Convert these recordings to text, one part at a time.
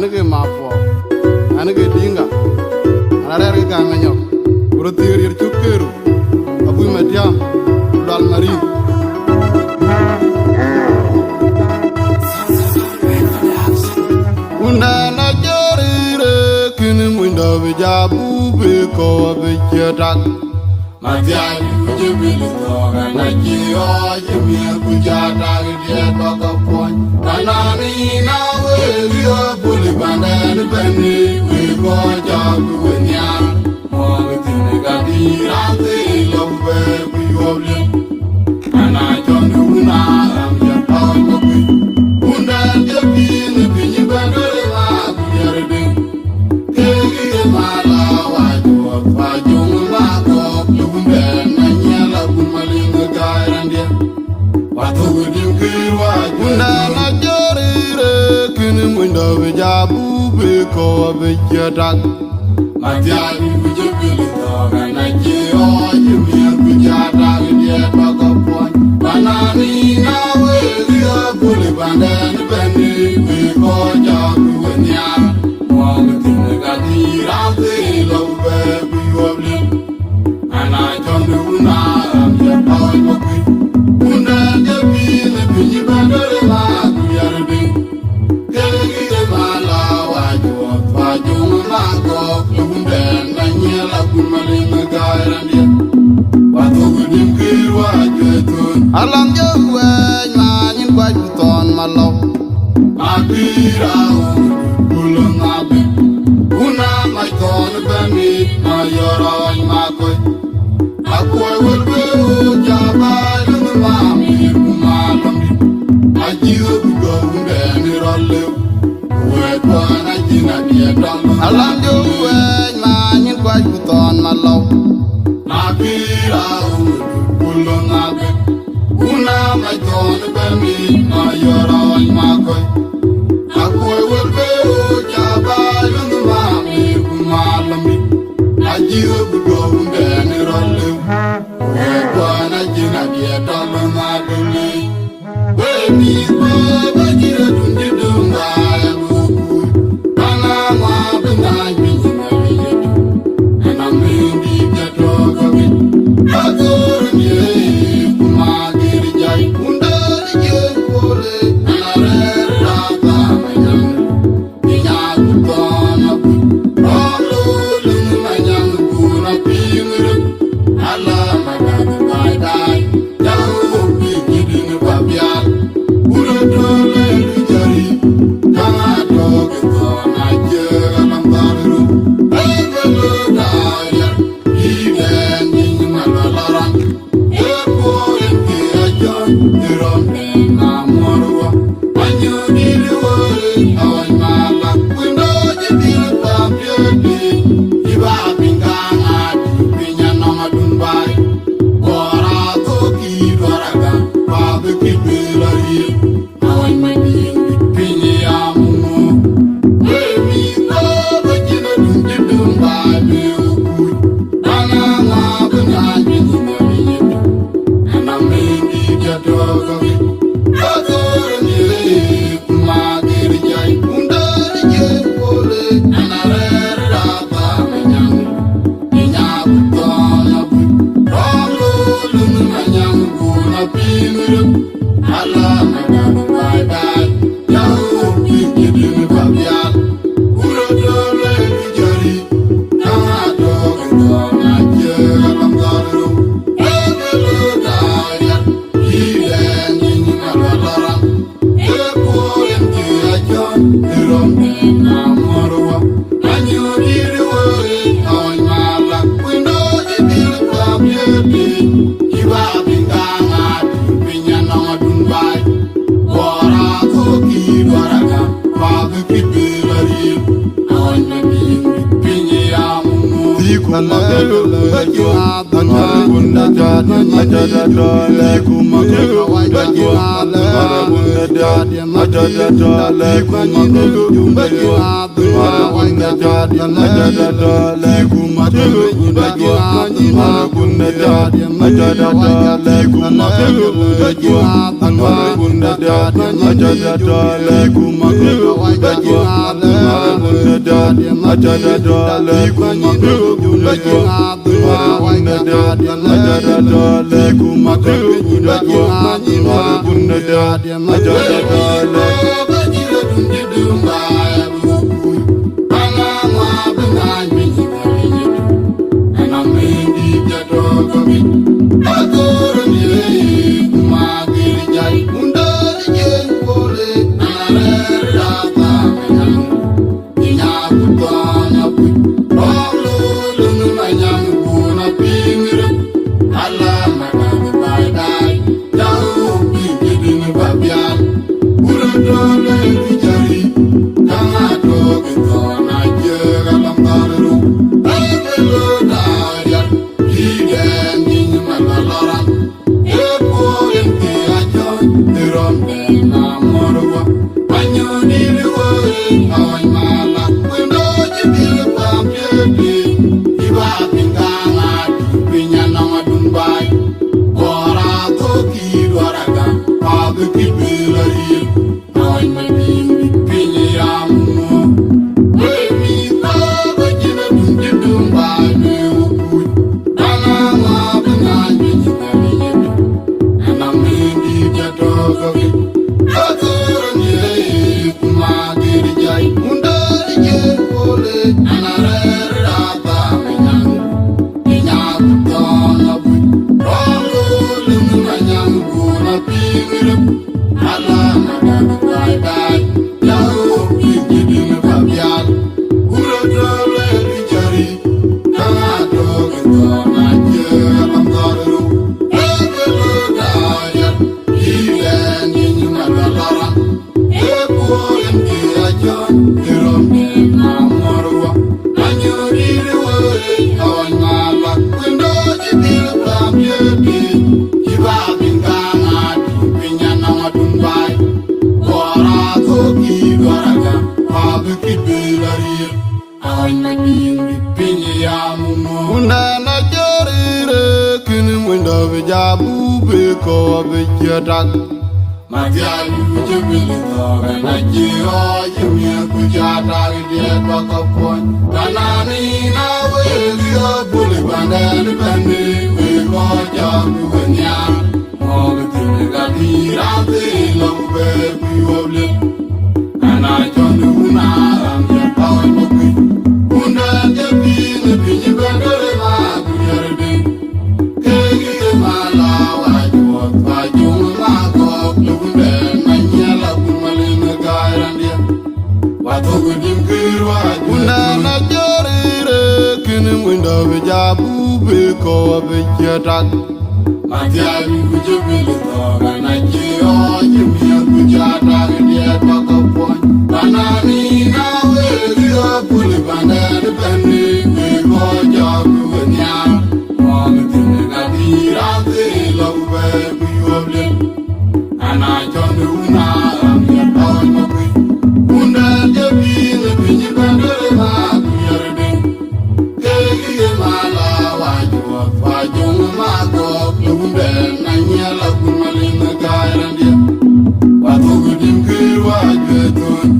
anige mapo anige dinga anare ga nganyo urotir yir chukeru abu matiam dal mari una na jorire kin mundo bijabu be ko be chetak matiam kujibili toga na jiyo jimi kujata gide baka pon kanani na we rio buli bandani bani we go jabu wenyam mo gitine gadira te lombe we yoble ana jondu na am ya taw bobi unda jebi ne binyi bandore ma kuyerde tegi mala waju waju ma ko lumbe na nyala kumalinga gairande watu dimkirwa unda na jorire kini mundo bijabu be ko be jadak matiani kujibili toga na jiyo jimi kujata gide baka pon banani na we rio buli bandani bani we ko jabu wenyam mo gitine gadira te lombe we yoble ana jondu na am ya taw bobi unda jebi ne binyi bandore ma kuyarde tegi mala waju waju ma ko lumbe na nyela kumalinga gairande watu dimkirwa jetun alam jewe nyanyin waju ton malo abira bulung abe una mai ton bani ma yoro ma ko akwa welbe jaba lungu mami kumalambi ajiyo bugo unde ni rolle we ko na jina dia don alam jewe nyanyin waju ton malo abira bulung abe una mai ton bani ma yoro ma ko akwa welbe jaba lungu mami kumalambi ajiyo bugo unde ni rolle we ko na jina dia don ma dumi we mi ko bajira dundi dunga ya buku ana ma bina bijina biyetu ana mindi jato kabi agur ni kuma giri jai undari je pole ana re rata majang niya kutona bu olo lung majang kuna pingru ala magan dai dai jauh pikir ni babial ulo dole jari kama dog kona je alam baru belo daya iden ni malaran e poen ke ajon dirom na morwa anyu dilwore awan malak windo je dil papiodi iba pinganga pinya no madun bai ora to ki doraga babe ki belari awan madi pinya amu we mi ko bajina dun dum bai be ku ana ma bana bijina biyetu ana mindi jato gabi agur ni kuma giri jai undari je pole ana re rata menyang ninya kutona bu rolo lungu manyang kuna pingru ala magan bai dai jauh pikir ni babial ulo dole jari kama dog kona je alam garu belo daya iden ni malaran e poen ke ajon dirom na morwa anyu dilwore awan malak windo je dil papiodi iba pinganga pinya no madun bai ora to ki doraga babe ki belari awan madi pinya amu ikumagelo bajwa bunda jadi majada dole ikumagelo bajwa bunda jadi majada dole ikumagelo bajwa bunda jadi majada dole ikumagelo bajwa bunda jadi majada dole ikumagelo bajwa bunda jadi majada dole ikumagelo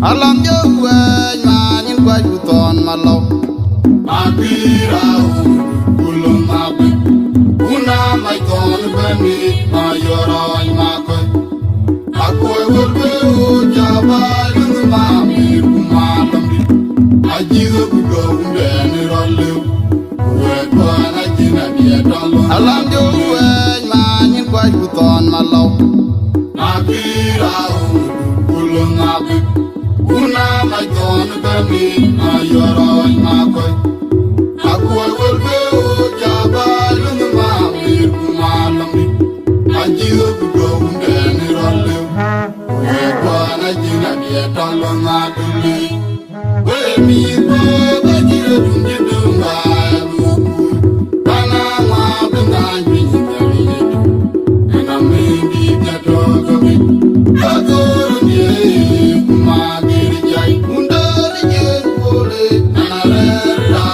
Alam yo wen manin kwa juton malo Makira ulum mabi Una mai ton bani mayoroy makoy Akoy wolbe ujabal mami kumalambi Ajigo bugo umbeni rollew Uwe na jina biya dolo Alam yo wen manin kwa juton malo Makira ulum mabi Una mai ton bani mayoroy makoy Akoy wolbe ujabal mami kumalambi Ajigo bugo umbeni rollew Wana jina biya tolo ngaduli Wemi ko bajira dunje dunga buku Kana mabenda njini kari yetu Ena mingi jato kabi Kakoro nye kumagiri jai Undari je kule Ana rera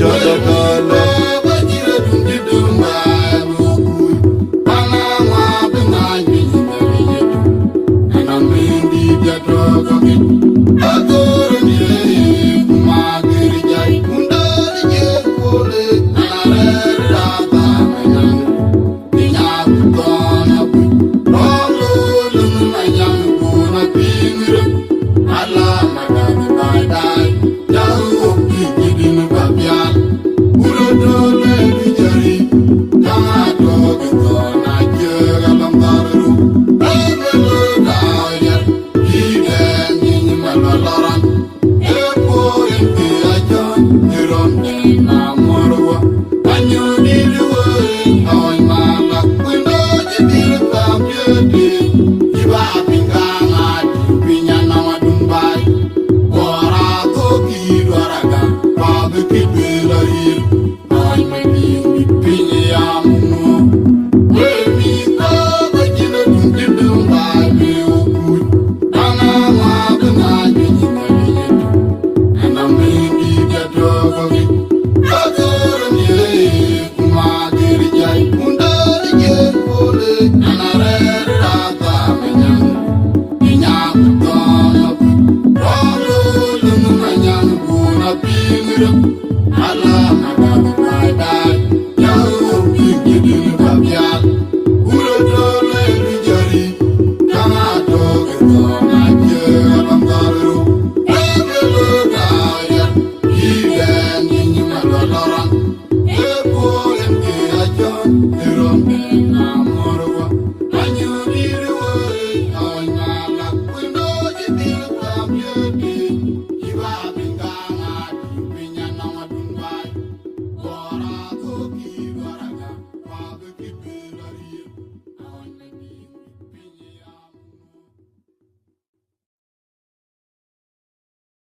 Bunda